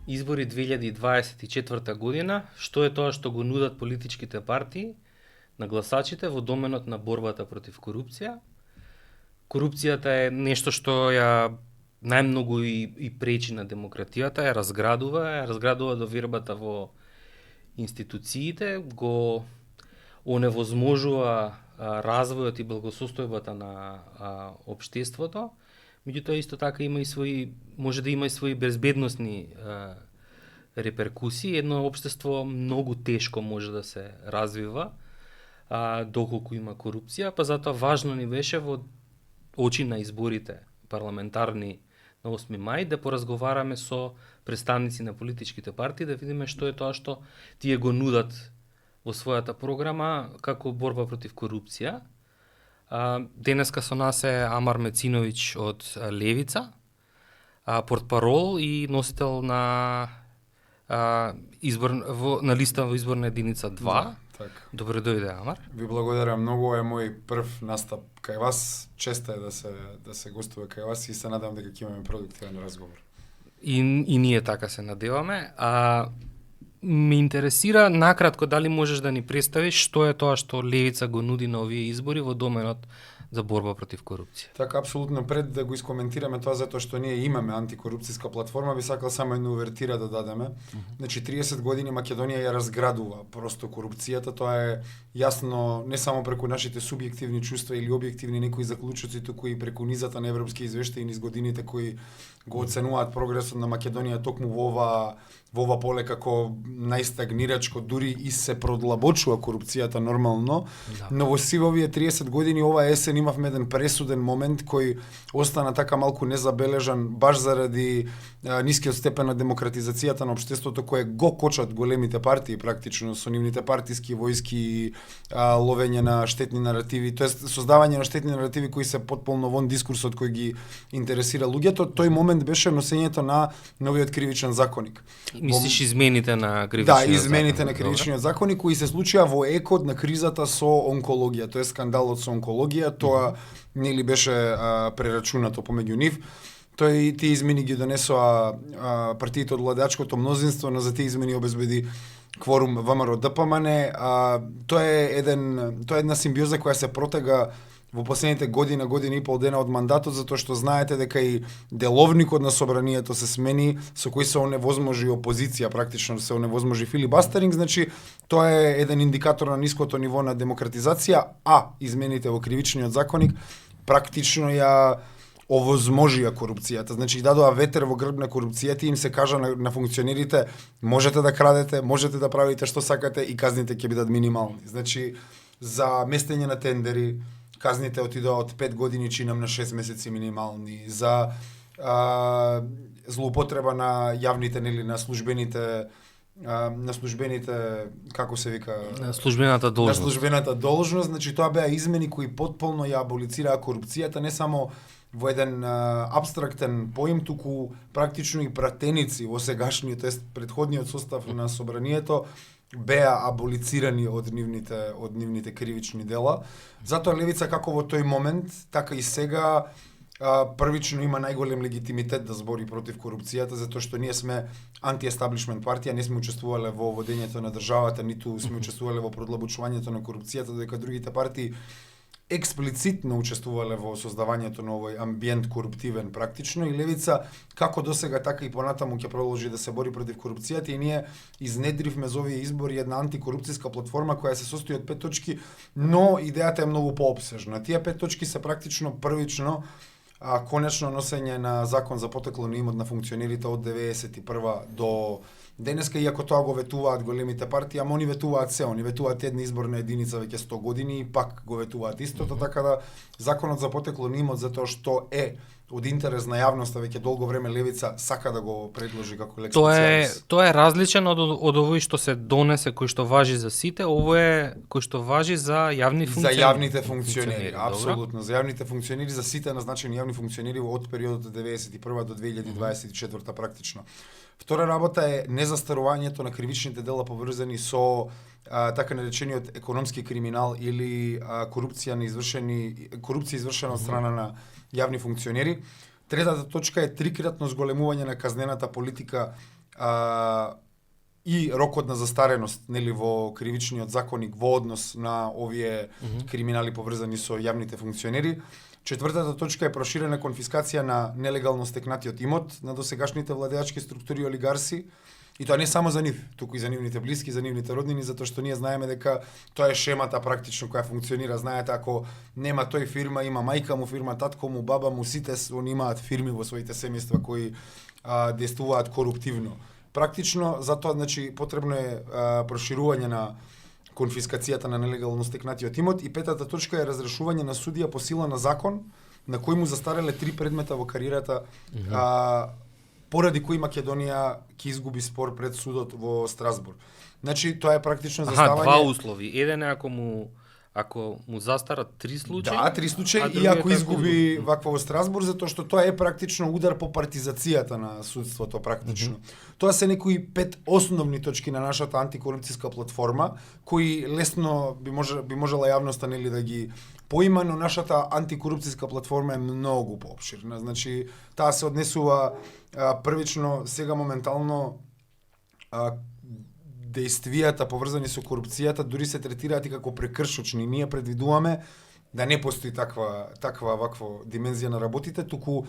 Избори 2024 година, што е тоа што го нудат политичките партии на гласачите во доменот на борбата против корупција? Корупцијата е нешто што ја најмногу и пречи на демократијата, ја разградува довербата во институциите, го оневозможува развојот и благосостојбата на општеството. Меѓутоа исто така може да има и свои безбедносни реперкусии. Едно општество многу тешко може да се развива доколку има корупција, па затоа важно ни беше во очи на изборите парламентарни на 8 мај да поразговараме со представници на политичките партии, да видиме што е тоа што тие го нудат во својата програма како борба против корупција. Денеска со нас е Амар Мециновиќ од Левица, портпарол и носител на на листа во изборна единица 2. Да, така. Добре дојде, Амар. Ви благодарам многу, е мој прв настап кај вас. Честа е да се гостува кај вас и се надевам дека ќе имаме продуктивен разговор. И ние така се надеваме. Ме интересира накратко дали можеш да ни представиш што е тоа што Левица го нуди на овие избори во доменот за борба против корупција. Така, апсолутно, пред да го искоментираме тоа затоа што ние имаме антикорупцијска платформа, би сакал само една увертира да дадеме. Значи 30 години Македонија ја разградува просто корупцијата, тоа е јасно не само преку нашите субјективни чувства или објективни некои заклучоци, туку и преку низата на европски извештаи низ годините кои го оценуваат прогресот на Македонија токму во ова поле како најстагнирачко, дури и се продлабочува корупцијата нормално, да. Но во сиве овие 30 години ова есен имавме еден пресуден момент кој остана така малку незабележан баш заради нискиот степен на демократизацијата на општеството кое го кочат големите партии практично со нивните партиски војски, ловење на штетни наративи, тоест создавање на штетни наративи кои се потполно вон дискурсот кој ги интересира луѓето. Тој момент беше носењето на новиот кривичен законник. Мислиш измените на кривичниот законник? Да, измените на кривичниот законник кои се случија во екот на кризата со онкологија, тоа е скандалот со онкологија, тоа нели беше прерачунато помеѓу нив. Тие измени ги донесоа партиите од владеачкото мнозинство, но за тие измени обезбеди кворум ВМРО ДПМН. Тоа е една симбиоза која се протега во последните година и пол дена од мандатот, затоа што знаете дека и деловникот на собранието се смени, со кој се оневозможи опозиција, практично се оневозможи филибастеринг, значи тоа е еден индикатор на ниското ниво на демократизација, а измените во кривичниот законник практично ја овозможија корупцијата. Значи дадоа ветер во грб на корупцијата и им се кажа на функционерите можете да крадете, можете да правите што сакате и казните ќе бидат минимални. Значи за местење на тендери казните отидоа од 5 години чинам на 6 месеци минимални, за злоупотреба на јавните нели на службените како се вика на службената должност. На службената должност, значи тоа беа измени кои потполно ја аболицираа корупцијата не само во еден абстрактен поим, туку практично и пратеници во сегашниот, тоест предходниот состав на собранието беа аболицирани од нивните кривични дела. Затоа Левица како во тој момент, така и сега првично има најголем легитимитет да збори против корупцијата, затоа што ние сме анти-естаблишмент партија, не сме учествувале во водењето на државата, ниту сме учествувале во продлабочувањето на корупцијата, додека другите партии експлицитно учествувале во создавањето на овој амбиент коруптивен практично, и Левица како досега така и понатаму ќе продолжи да се бори против корупцијата, и ние изнедривме за овие избори една антикорупцијска платформа која се состои од 5 точки, но идејата е многу поопсежна. Тие 5 точки се практично првично конечно носење на закон за потекло на имот на функционерите од 91 до денеска, иако тоа го ветуваат големите партии, ама они ветуваат се, они ветуваат една изборна единица веќе 100 години и пак го ветуваат истото, така да законот за потекло на имот, затоа што е од интерес на јавноста веќе долго време Левица сака да го предложи како лекс специјалис. Тоа е различен од овој што се донесе, кој што важи за сите, ово е кој што важи за јавни функционери. За јавните функционери, апсолутно, за јавните функционери, за сите назначени јавни функционери од периодот од 91 до 2024 практично. Втора работа е незастарувањето на кривичните дела поврзани со така наречениот економски криминал или корупција извршена од страна на јавни функционери. Третата точка е трикратно зголемување на казнената политика и рокот на застареност, нели, во кривичниот законник во однос на овие криминали поврзани со јавните функционери. Четвртата точка е проширена конфискација на нелегално стекнатиот имот на досегашните владеачки структури и олигарси. И тоа не само за нив, туку и за нивните блиски, за нивните роднини, затоа што ние знаеме дека тоа е шемата практично која функционира. Знаете, ако нема тој фирма, има мајка му фирма, татко му, баба му, сите они имаат фирми во своите семејства кои действуваат коруптивно. Практично, затоа, значи, потребно е проширување на конфискацијата на нелегално стекнатиот имот. И петата точка е разрешување на судија по сила на закон, на кој му застареле 3 предмета во кариерата, поради кои Македонија ќе изгуби спор пред судот во Страсбург. Значи, тоа е практично заставање... Два услови. Еден е ако му застарат 3 случаи. Да, 3 случаи и ако изгуби вакво во Страсбург, затоа што тоа е практично удар по партизацијата на судството практично. Тоа се некои 5 основни точки на нашата антикорупцијска платформа, кои лесно би можела јавноста, нели, да ги поима, но нашата антикорупцијска платформа е многу поопширна. Значи, таа се однесува првично, сега моментално действијата поврзани со корупцијата дури се третираат и како прекршочни. Ние предвидуваме да не постои таква вакво димензија на работите, туку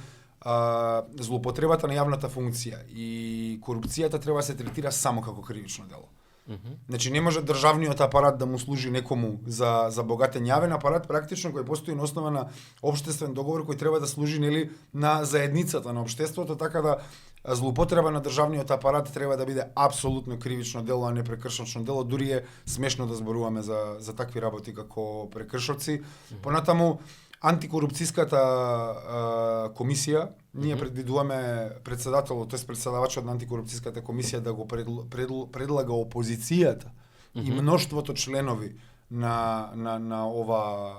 злоупотребата на јавната функција и корупцијата треба да се третира само како кривично дело. Значи, не може државниот апарат да му служи некому за богатен јавен апарат, практично кој постои на основа на општествен договор кој треба да служи, нели, на заедницата на општеството, така да злоупотреба на државниот апарат треба да биде апсолутно кривично дело, а не прекршочно дело. Дури е смешно да зборуваме за такви работи како прекршоци. Понатаму, антикорупцијската комисија, ние предвидуваме председателот, тоест председавачот на антикорупцијската комисија да го предлага опозицијата и мноштвото членови на ова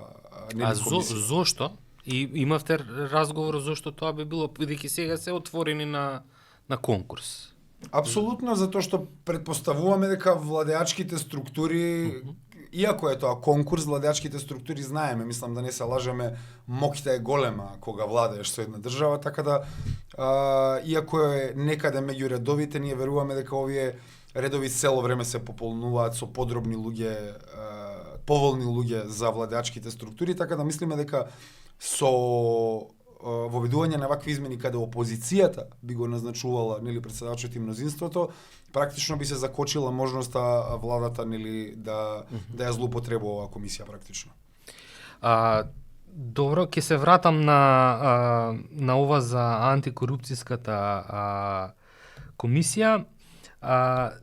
комисија. Зошто? И имавте разговор зошто тоа би било, бидејќи сега се отворени на конкурс? Апсолутно, затоа што предпоставуваме дека владеачките структури, иако е тоа конкурс, владеачките структури знаеме, мислам да не се лажеме, моќта е голема кога владееш со една држава, така да иако е некаде меѓу редовите, ние веруваме дека овие редови цело време се пополнуваат со подробни луѓе, поволни луѓе за владеачките структури, така да мислиме дека со воведување на вакви измени каде опозицијата би го назначувала, нели, председавачот и мнозинството, практично би се закочила можноста владата, нели, да ја злоупотребува оваа комисија практично. Добро, ќе се вратам на ова за антикорупцијската комисија.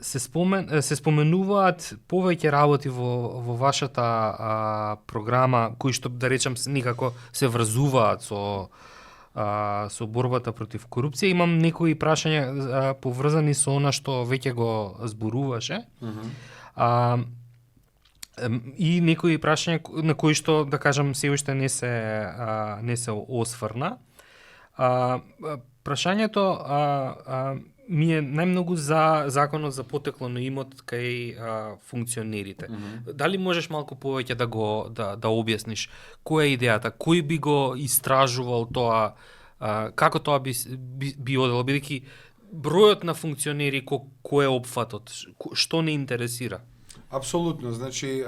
Се споменуваат повеќе работи во вашата програма, кои што, да речам, никако се врзуваат со борбата против корупција. Имам некои прашања поврзани со она што веќе го зборуваше. И некои прашања на кои што, да кажам, се уште не се осврна. Прашањето ми е најмногу за законот за потекло на имот кај функционерите. Дали можеш малку повеќе да објасниш која е идејата, кој би го истражувал тоа, како тоа би одело, бидејќи бројот на функционери кој е опфатот, што не интересира? Апсолутно, значи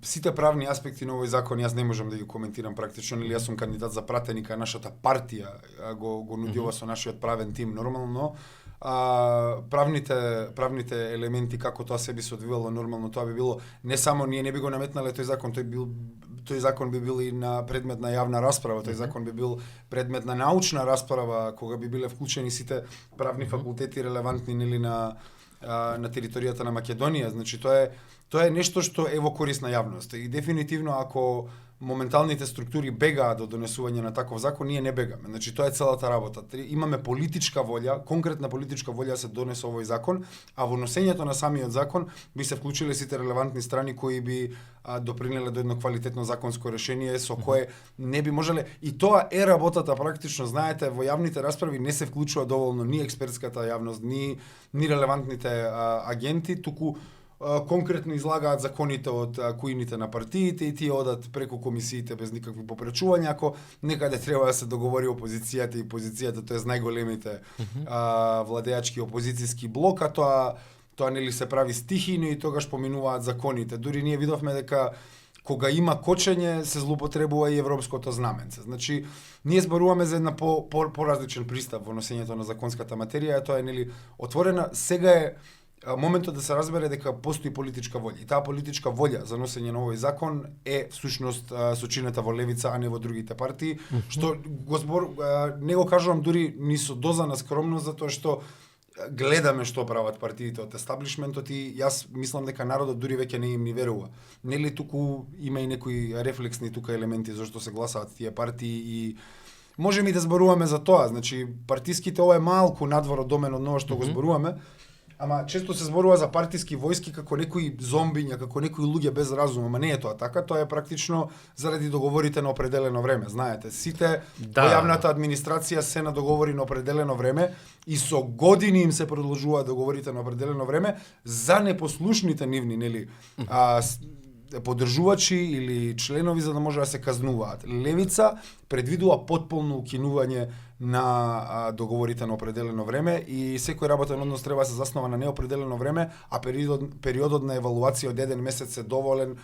сите правни аспекти на овој закон јас не можам да ги коментирам практично, или јас сум кандидат за пратеник, а нашата партија го нуди ова со нашиот правен тим нормално. Правните елементи како тоа се би се одвивало нормално, тоа би било не само ние не би го наметнале тој закон, тој закон би бил и на предмет на јавна расправа, тој закон би бил предмет на научна расправа кога би биле вклучени сите правни факултети релевантни, нели, на територијата на Македонија. Значи тоа е нешто што е во корист на јавност. И дефинитивно ако моменталните структури бегаат до донесување на таков закон, ние не бегаме. Значи тоа е целата работа. Имаме политичка волја, конкретна политичка волја да се донесе овој закон, а во носењето на самиот закон би се вклучиле сите релевантни страни кои би допринеле до едно квалитетно законско решение со кое не би можеле. И тоа е работата практично, знаете, во јавните расправи не се вклучува доволно ни експертската јавност, ни релевантните агенти, туку конкретно излагаат законите од куините на партиите и тие одат преку комисиите без никакви попречувања, ако некаде треба да се договори опозицијата и позицијата, тоа е најголемите владеачки опозицијски блок, а тоа нели се прави стихино и тогаш поминуваат законите. Дури ние видовме дека кога има кочење, се злоупотребува и европското знаменце. Значи, ние зборуваме за една поразличен пристап во носењето на законската материја, тоа е нели отворена. Сега е моментот да се разбере дека постои политичка волја. И таа политичка волја за носење на овој закон е всушност сочината во левица, а не во другите партии, што не го кажувам дури ни со доза на скромност, затоа што гледаме што прават партиите од естаблишментот и јас мислам дека народот дури веќе не им ни верува. Нели туку има и некои рефлексни тука елементи зашто се гласаат тие партии и можеме и да зборуваме за тоа. Значи партиските ова е малку надвор од доменот на ова што го зборуваме. Ама често се зборува за партиски војски како некои зомбиња, како некои луѓе без разум, ама не е тоа така, тоа е практично заради договорите на определено време. Знаете, сите во јавната администрација се на договори на определено време и со години им се продолжуваат договорите на определено време за непослушните нивни, нели, поддржувачи или членови за да може да се казнуваат. Левица предвидува потполно укинување на договорите на определено време и секој работен однос треба да се заснова на неопределено време, а периодот на евалуација од 1 месец е доволен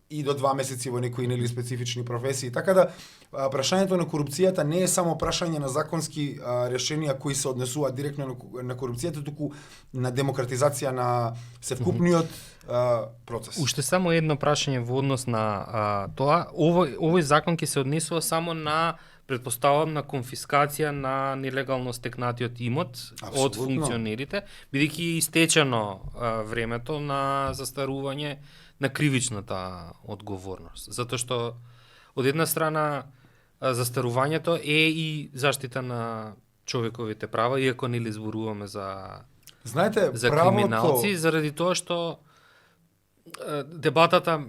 и до 2 месеци во некои нели специфични професии. Така да прашањето на корупцијата не е само прашање на законски решенија кои се однесуваат директно на корупцијата, туку на демократизација на севкупниот процес. Уште само едно прашање во однос на тоа. Овој закон ќе се однесува само на претпоставам на конфискација на нелегално стекнатиот имот од функционерите, бидејќи е истечено времето на застарување на кривичната одговорност. Затоа што од една страна застарувањето е и заштита на човековите права, иако нели зборуваме за криминалци, заради тоа што дебатата,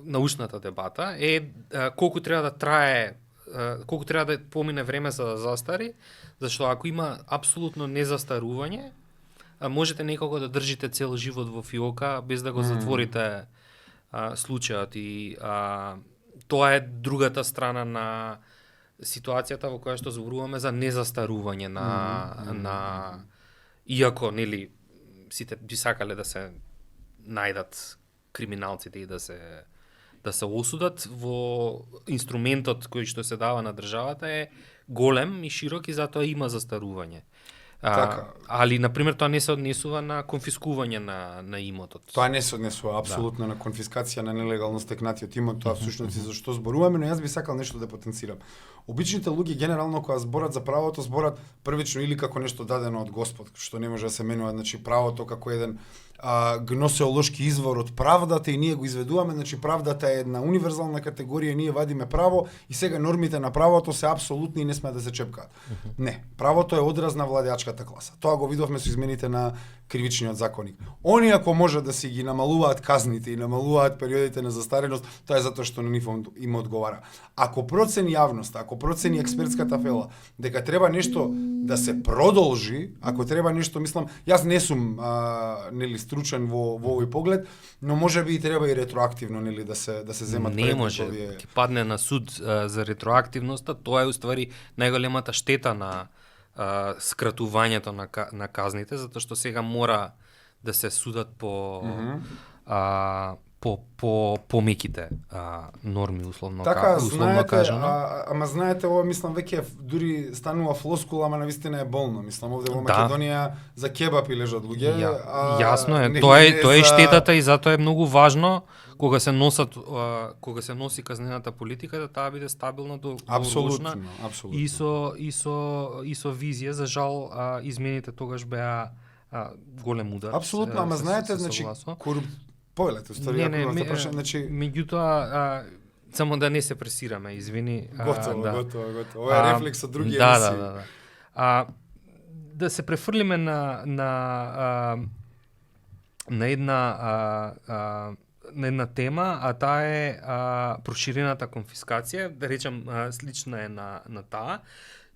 научната дебата е колку треба да трае, колку треба да помине време за да застари, зашто ако има апсолутно незастарување, можете некако да држите цел живот во фиока без да го затворите случајот и тоа е другата страна на ситуацијата во која што зборуваме за незастарување на иако нели сите би сакале да се најдат криминалците и да се осудат, во инструментот кој што се дава на државата е голем и широк и затоа има застарување. Али, например, тоа не се однесува на конфискување на имотот. Тоа не се однесува апсолутно на конфискација на нелегално стекнатиот имот, тоа всушност и зашто зборуваме, но јас би сакал нешто да потенцирам. Обичните луѓе генерално кога зборат за правото, зборат првично или како нешто дадено од Господ, што не може да се менува, значи правото како еден гносеолошки извор од правдата и ние го изведуваме, значи правдата е една универзална категорија, ние вадиме право и сега нормите на правото се апсолутни и не сме да се чепкаат. Не, правото е одраз на владеачката класа. Тоа го видовме со измените на кривичниот законник. Они ако може да си ги намалуваат казните и намалуваат периодите на застареност, тоа е затоа што на нив им одговара. Ако процени јавноста, ако процени експертската фела дека треба нешто да се продолжи, ако треба нешто, мислам, јас не сум нели стручен во овој поглед, но можеби и треба и ретроактивно нели да се земат предметови. Не може, ќе падне на суд за ретроактивноста, тоа е уствари најголемата штета на скратувањето на казните, затоа што сега мора да се судат по помеките норми, условно кажано. Ама знаете, ова мислам веќе дури станува флоскула, ама навистина е болно. Мислам овде во Македонија за кебапи лежат луѓе. Јасно е, тоа е штетата и затоа е многу важно кога се носи казнената политика да таа биде стабилна, долгорочна и со визија. За жал измените тогаш беа голем удар. Апсолутно, ама знаете, значи повелете, значи меѓутоа само да не се пресираме, извини. Готово. Ова е рефлекс од други емисии. Да се префрлиме на една тема, а таа е проширената конфискација, да речем слична е на таа,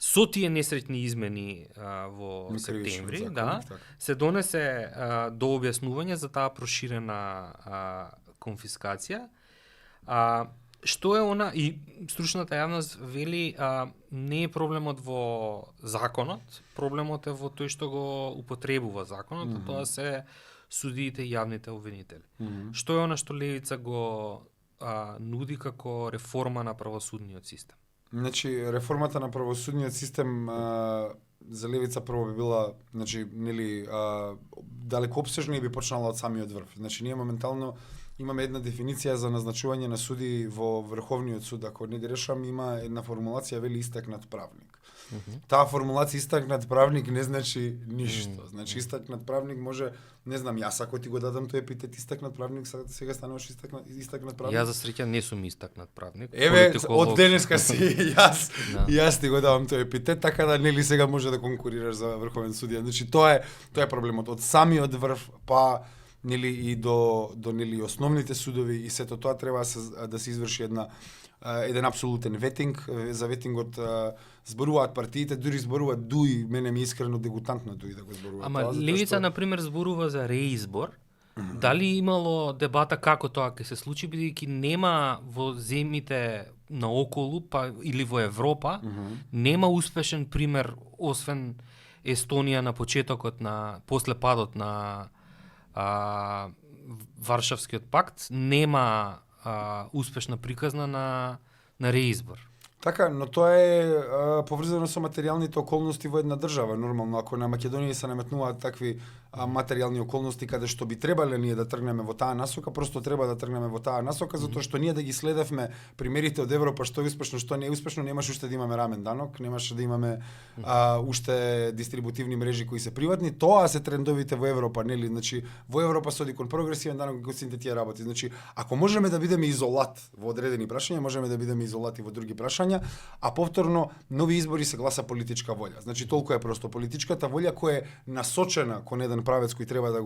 со тие несреќни измени во На кривичниот септември, законник, да, така. се донесе до објаснување за таа проширена конфискација. Што е она, и стручната јавност вели, не е проблемот во законот, проблемот е во тој што го употребува законот, а тоа се судиите и јавните обвинители. Што е она што левица го нуди како реформа на правосудниот систем? Значи, реформата на правосудниот систем за левица прво би била, значи, нели, далеко обсежна и би почнала од самиот врв. Значи, ние моментално имаме една дефиниција за назначување на суди во Врховниот суд. Ако не грешам, има една формулација, вели истакнат правник. Таа формулација истакнат правник не значи ништо. Значи, истакнат правник може, не знам, јас ако ти го дадам тој епитет истакнат правник, сега стануваш истакнат правник. Јас за среќа не сум истакнат правник. Еве, од денеска си Да. јас ти го давам тој епитет, така да нели сега може да конкурираш за врховен судија. Значи, тоа е проблемот. Од самиот врв, па нели и до нели основните судови и сето тоа треба да се изврши еден апсолутен ветинг. За ветингот зборуваат партиите, дури зборуваат Дуи, мене ми искрено дегутантно Дуи да го зборуваат. Ама тоа, левица на пример зборува за реизбор. Дали имало дебата како тоа ќе се случи, бидејќи нема во земјите наоколу, па или во Европа, нема успешен пример освен Естонија на почетокот после падот на Варшавскиот пакт, нема успешна приказна на реизбор. Така, но тоа е поврзано со материјалните околности во една држава. Нормално, ако на Македонија се наметнуваат такви материјални околности каде што би требале ние да тргнеме во таа насока, просто треба да тргнеме во таа насока, затоа што ние да ги следевме примерите од Европа, што е успешно, што не е успешно, немаше уште да имаме рамен данок, немаше да имаме уште дистрибутивни мрежи кои се приватни. Тоа се трендовите во Европа, нели? Значи, во Европа се оди кон прогресивен данок и кон сите тие работи. Значи, ако можеме да бидеме изолат во одредени прашања, можеме да бидеме изолати во други прашања, а повторно нови избори се гласа политичка волја. Значи, толку е просто политичката волја која е насочена кон еден правец кој треба да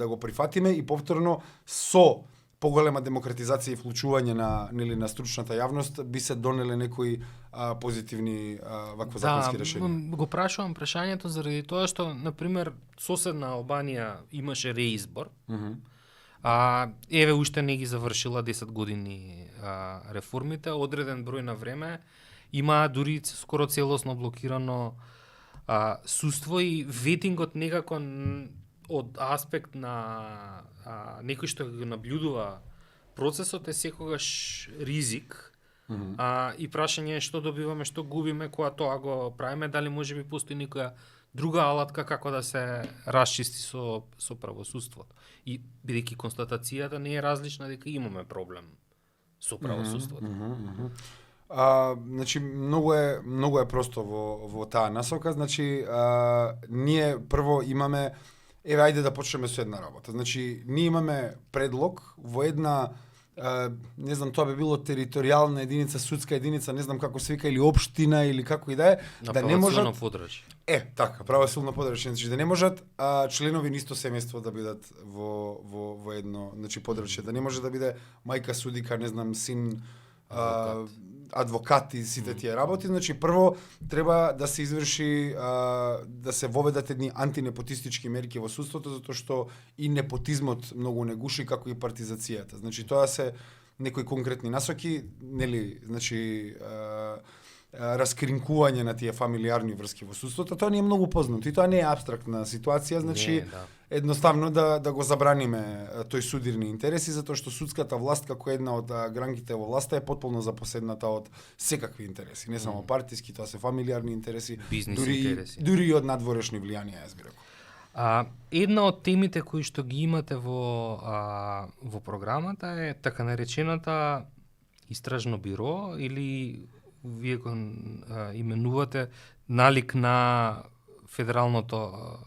го прифатиме и повторно со поголема демократизација и вклучување на стручната јавност би се донеле некои позитивни вакво законски решенија. Да, го прашувам прашањето заради тоа што на пример соседна Албанија имаше реизбор. Еве уште не ги завршила 10 години реформите, одреден број на време, има дури скоро целосно блокирано судство и ветингот некако од аспект на некој што го наблюдува процесот е секогаш ризик. И прашање е што добиваме, што губиме кога тоа го правиме, дали можеби постои некоја друга алатка како да се расчисти со правосудството. И бидејќи констатацијата не е различна дека имаме проблем со правосудството. Значи многу е просто во таа насока. Значи ние прво имаме, еве ајде да почнеме со една работа. Значи ние имаме предлог во една не знам, тоа би било територијална единица, судска единица, не знам како се вика, или општина или како и да е, да не можат подрачје. Така, правосудно подрачје, значи да не можат членови на исто семејство да бидат во едно, значи подрачје, да не може да биде мајка судика, не знам, син адвокат и сите тие работи. Значи прво треба да се изврши да се воведат едни антинепотистички мерки во судството, затоа што и непотизмот многу не гуши, како и партизацијата. Значи тоа се некои конкретни насоки, нели, значи раскринкување на тие фамилиарни врски во судството. Тоа не е многу познато и тоа не е апстрактна ситуација, значи едноставно да го забраниме тој судирни интереси, затоа што судската власт како една од гранките во власта е потполно запоседната од секакви интереси, не само партиски, тоа се фамилиарни интереси, дури и од надворешни влијанија, јас би рекол. Една од темите кои што ги имате во програмата е така наречената истражно биро, или вие го именувате налик на Федералното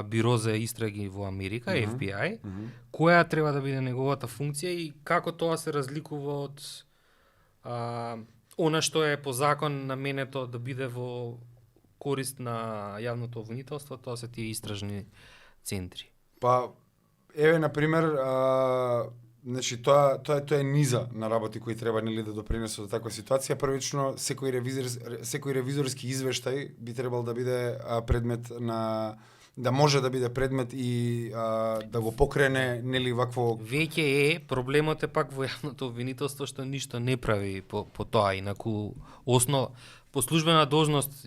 биро за истраги во Америка, FBI, која треба да биде неговата функција и како тоа се разликува од она што е по закон наменето да биде во корист на јавното обвинителство, тоа се тие истражни центри. Па, еве, например, значи тоа е низа на работи кои треба нели да допринесат до таква ситуација. Првично, секој ревизорски извештај би требал да биде предмет на да може да биде предмет и да го покрене нели вакво. Веќе проблемот е пак во јавното обвинителство што ништо не прави по тоа, инаку по службена должност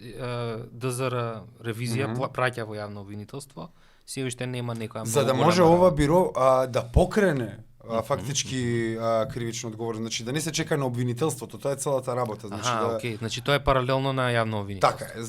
ДЗР ревизија праќа во јавно обвинителство, се уште нема некоја многу за да може ова биро да покрене фактички кривична одговорност, значи да не се чека на обвинителството, тоа е целата работа, значи окей, значи тоа е паралелно на јавно обвинителство. Така е,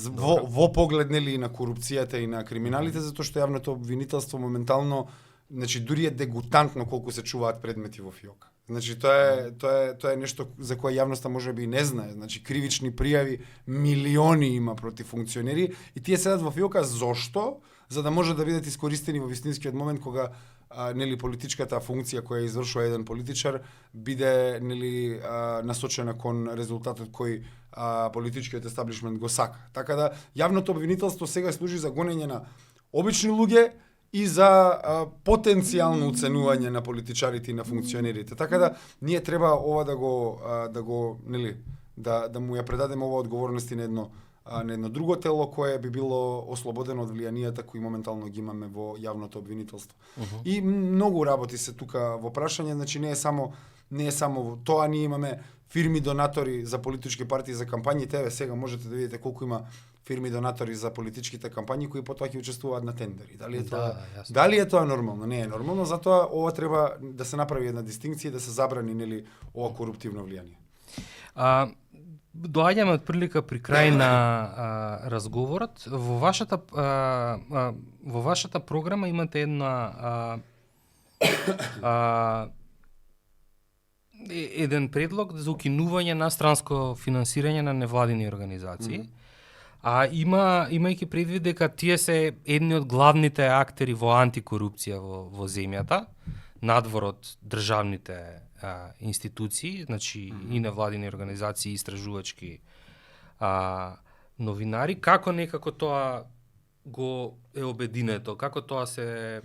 во поглед нели на корупцијата и на криминалите, затоа што јавното обвинителство моментално, значи дури е дегутантно колку се чуваат предмети во ФИОК. Значи тоа е нешто за кое јавноста можеби и не знае. Значи кривични пријави милиони има против функционери и тие седат во ФИОК зошто? За да може да бидат искористени во вистинскиот момент кога нели политичката функција која извршува еден политичар биде нели насочена кон резултатот кој политичкиот естаблишмент го сака. Така да јавното обвинителство сега служи за гонење на обични луѓе и за потенцијално уценување на политичарите и на функционерите. Така да ние треба ова да го нели да му ја предадеме ова одговорности на едно друго тело кое би било ослободено од влијанијата кои моментално ги имаме во јавното обвинителство. И многу работи се тука во прашање, значи не е само тоа, ние имаме фирми донатори за политички партии за кампањи, еве сега можете да видите колку има фирми донатори за политичките кампањи кои потоа ќе учествуваат на тендери. Дали е тоа нормално? Не е нормално, затоа ова треба да се направи една дистинкција и да се забрани нели ова коруптивно влијание. Доаѓаме од прилика при крај на разговорот. Во вашата програма имате еден предлог за укинување на странско финансирање на невладини организации. Имајќи предвид дека тие се едни од главните актери во антикорупција во земјата, надвор од државните институции, значи и невладини организации, истражувачки новинари, како некако тоа го е обединето, како тоа се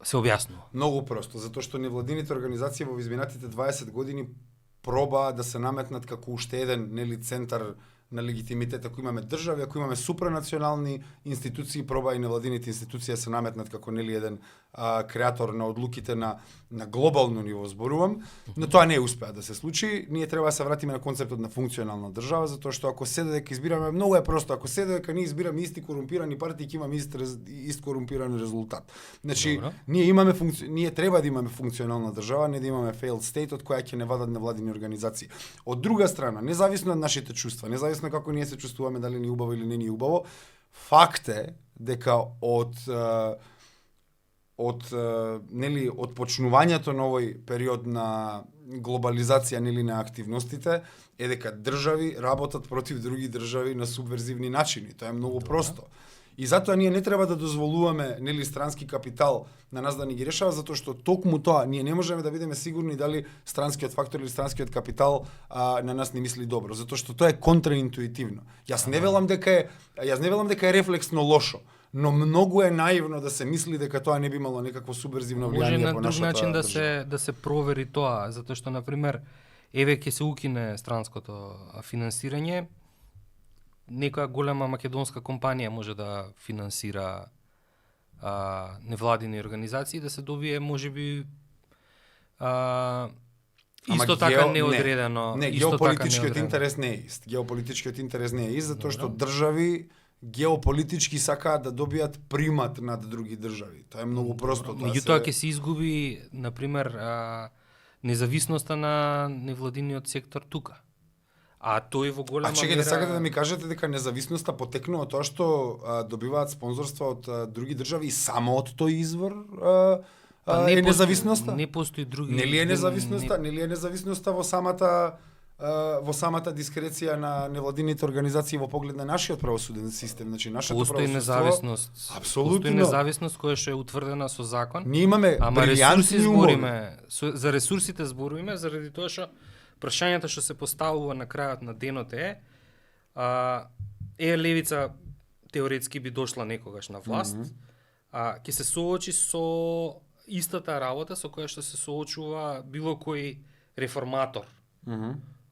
објаснува? Многу просто, затоа што невладините организации во изминатите 20 години пробаа да се наметнат како уште еден нели центар на легитимитет. Ако имаме држави, ако имаме супранационални институции, проба и невладините институции се наметнат како нели еден креатор на одлуките на глобално ниво, зборувам, но тоа не успеа да се случи. Ние треба да се вратиме на концептот на функционална држава, затоа што ако се дека избираме, многу е просто, ако се дека ние избираме исти корумпирани партии, ќе имаме ист корумпиран резултат. Значи, ние треба да имаме функционална држава, не да имаме failed state од која ќе не вадат невладини организации. Од друга страна, независно од нашите чувства, независно како ние се чувствуваме, дали ни убаво или не ни убаво, факт е дека од почнувањето на овој период на глобализација нели на активностите е дека држави работат против други држави на субверзивни начини. Тоа е многу просто. И затоа ние не треба да дозволуваме нели странски капитал на нас да ни ги решава, затоа што токму тоа ние не можеме да бидеме сигурни дали странскиот фактор или странскиот капитал на нас не мисли добро, затоа што тоа е контраинтуитивно. Јас не велам дека е рефлексно лошо, но многу е наивно да се мисли дека тоа не би имало некакво субверзивно влијание по нашата. Може на друг начин да се провери тоа, затоа што на пример еве ќе се укине странското финансирање, некоја голема македонска компанија може да финансира невладини организации, да се добие можеби исто така неодредено. Не, геополитичкиот интерес не е ист. Геополитичкиот интерес не е ист, затоа што држави геополитички сакаат да добијат примат над други држави. Тоа е многу просто. Меѓутоа ќе се изгуби, на пример, независноста на невладиниот сектор тука. А тој во голема мера... чекајте, сакате да ми кажете дека независноста потекнува тоа што добиваат спонзорства од други држави и само од тој извор е независноста? Не постои други... Нели е независноста во самата дискреција на невладините организации во поглед на нашиот правосуден систем, значи нашето постои независност. Апсолутно. Постои независност која што е утврдена со закон. Ние имаме брилјантни умови. За ресурсите збориме заради тоа што прашањето што се поставува на крајот на денот е левица теоретски би дошла некогаш на власт, ќе се соочи со истата работа со која што се соочува било кој реформатор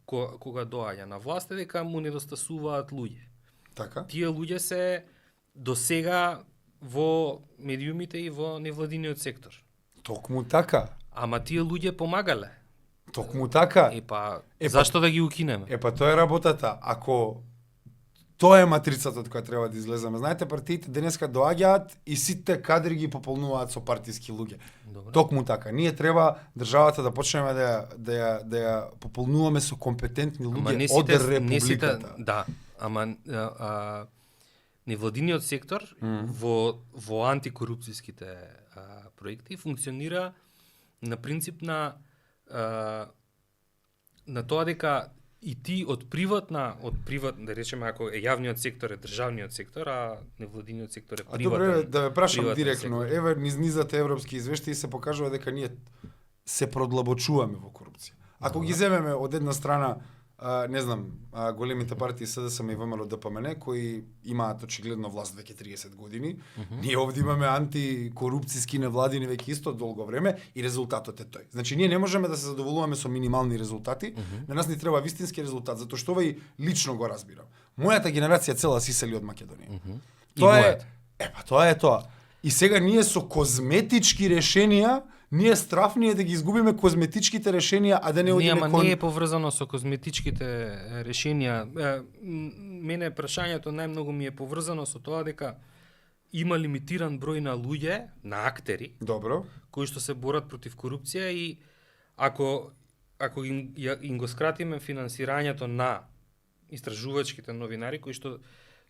кога доаѓа на власт е дека му недостасуваат луѓе. Така? Тие луѓе се досега во медиумите и во невладиниот сектор. Токму така. Ама тие луѓе помагале. Токму така. Зашто да ги укинеме? Тоа е работата. Ако тоа е матрицата од која треба да излеземе. Знаете, партиите денеска доаѓаат и сите кадри ги пополнуваат со партиски луѓе. Добре. Токму така. Ние треба државата да почнеме да ја пополнуваме со компетентни луѓе од републиката. Да, ама невладиниот сектор во антикорупцијските проекти функционира на принцип на тоа дека и ти од приват, да речеме, ако е јавниот сектор е државниот сектор, а невладиниот сектор е приватен. Добре, да ве прашам директно. Сектор. Еве низ низате европски извештаи се покажува дека ние се продлабочуваме во корупција. Ако ги земеме од една страна, не знам, големите партии СДСМ и ВМРО ДПМН кои имаат очигледно власт веќе 30 години, ние овде имаме антикорупцијски невладини веќе исто долго време и резултатот е тој. Значи ние не можеме да се задоволуваме со минимални резултати, на нас ни треба вистински резултат, затоа што овој лично го разбирам. Мојата генерација цела се исели од Македонија. Тоа е, тоа е тоа. И сега ние со козметички решенија, ние страфни е да ги изгубиме козметичките решенија, а да не одиме не е поврзано со козметичките решенија. Мене прашањето најмногу ми е поврзано со тоа дека има лимитиран број на луѓе, на актери, добро, кои што се борат против корупција и ако им го скратиме финансирањето на истражувачките новинари кои што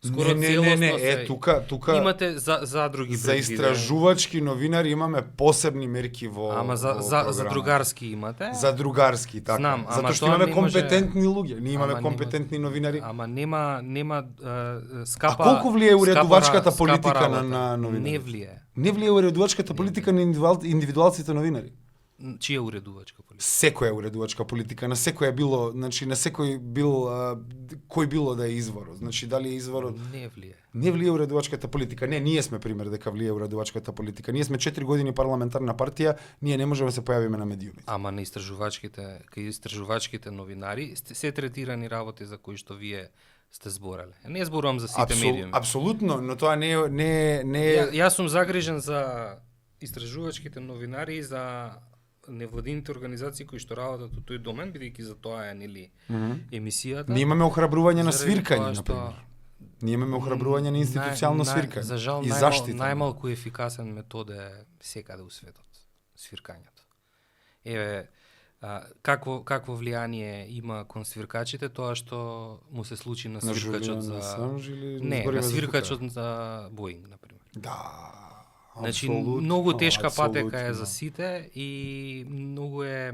скоро целосно се тука имате задруги за истражувачки новинари имаме посебни мерки во Ама за другарски имате? За другарски, така. Знам, затоа што имаме компетентни луѓе, ние имаме компетентни новинари. Ама нема скапа. А колку влие уредувачката политика на новинари? Не влие. Не влие уредувачката политика на индивидуалците новинари? Чија уредувачка политика? Секоја уредувачка политика, на секој било, значи на секој бил кој било да е изворот. Значи дали е изворот? Не влие. Не влие уредувачката политика. Не, ние сме пример дека влие уредувачката политика. Ние сме 4 години парламентарна партија, ние не можеме да се појавиме на медиумите. Ама на истражувачките новинари се третирани работи за кои што вие сте зборале. Не зборувам за сите медиуми. Апсолутно, но тоа не Јас сум загрижен за истражувачките новинари и за невладините организации кои што работат во тој домен, бидејќи за тоа е нели емисијата. Ние имаме охрабрување на свиркање, например. Ние имаме охрабрување на институционално свиркање. За жал, и заштита. Најмалку ефикасен метод е секаде у светот свиркањето. Еве какво влијание има кон свиркачите тоа што му се случи на свиркачот на свиркачот за Боинг, например. Да. Значи, многу тешка патека е за сите и многу е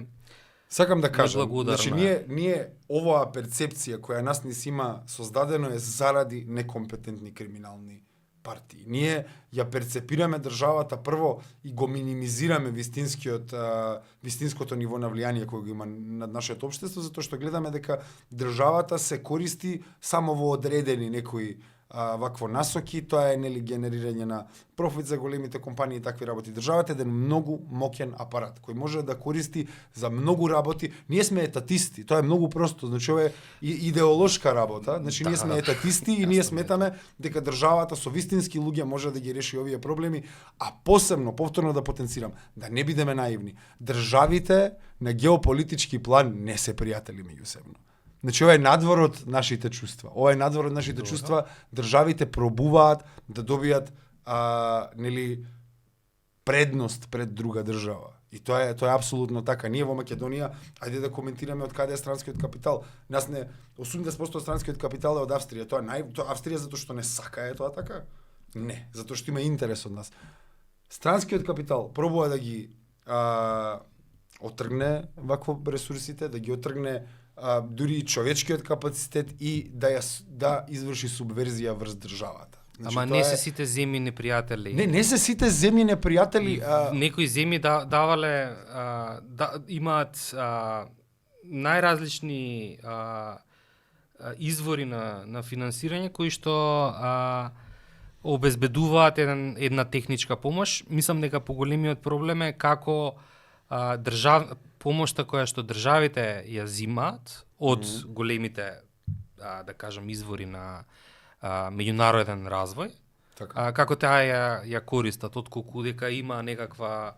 Сакам да кажам, значи ние оваа перцепција која нас ни има создадено е заради некомпетентни криминални партии. Ние ја перцепираме државата прво и го минимизираме вистинското ниво на влијание кој го има над нашето општество, затоа што гледаме дека државата се користи само во одредени некои вакво насоки, тоа е нели генерирање на профит за големите компании и такви работи. Државата е еден многу моќен апарат кој може да користи за многу работи. Ние сме етатисти, тоа е многу просто, значи ова е идеолошка работа. Значи ние сме етатисти и ние сметаме дека државата со вистински луѓе може да ги реши овие проблеми, а посебно повторно да потенцирам, да не бидеме наивни. Државите на геополитички план не се пријатели меѓусебно. Значи, ова е надвор од нашите чувства. Ова е надвор од нашите чувства. Државите пробуваат да добијат нели предност пред друга држава. И тоа е апсолутно така. Ние во Македонија, ајде да коментираме од каде е странскиот капитал. Нас не 80% од странскиот капитал е од Австрија. Тоа Австрија затоа што не сака е тоа така? Не, затоа што има интерес од нас. Странскиот капитал пробува да ги отргне вакво ресурсите, да ги отргне дури човечкиот капацитет и да изврши субверзија врз државата. Значи, ама не се сите земји непријатели. Не се сите земји непријатели. Некои земји давале имаат најразлични извори на финансирање кои што обезбедуваат една техничка помош. Мислам дека поголемиот проблем е како помошта која што државите ја зимаат од големите, да кажам, извори на меѓународен развој, Така. како таа ја користат, отколку дека има некаква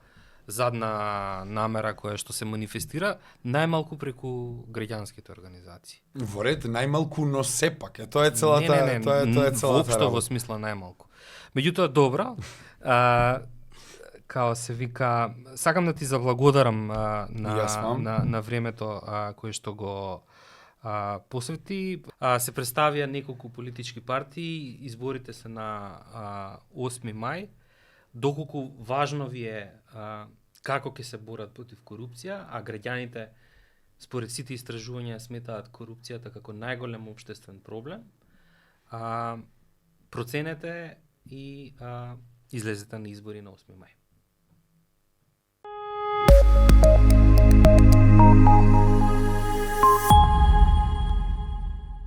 задна намера која што се манифестира, најмалку преку граѓанските организации. Во ред, најмалку, но сепак. Тоа е целата, не, тоа е целата воопшто работа. во смисла најмалку. Меѓутоа, добро, као се вика, сакам да ти заблагодарам на времето кое што го посвети. Се представија неколку политички партии, изборите се на 8 мај. Доколку важно ви е како ќе се борат против корупција, а граѓаните според сите истражувања сметаат корупцијата како најголем општествен проблем, проценете и излезете на избори на 8 мај.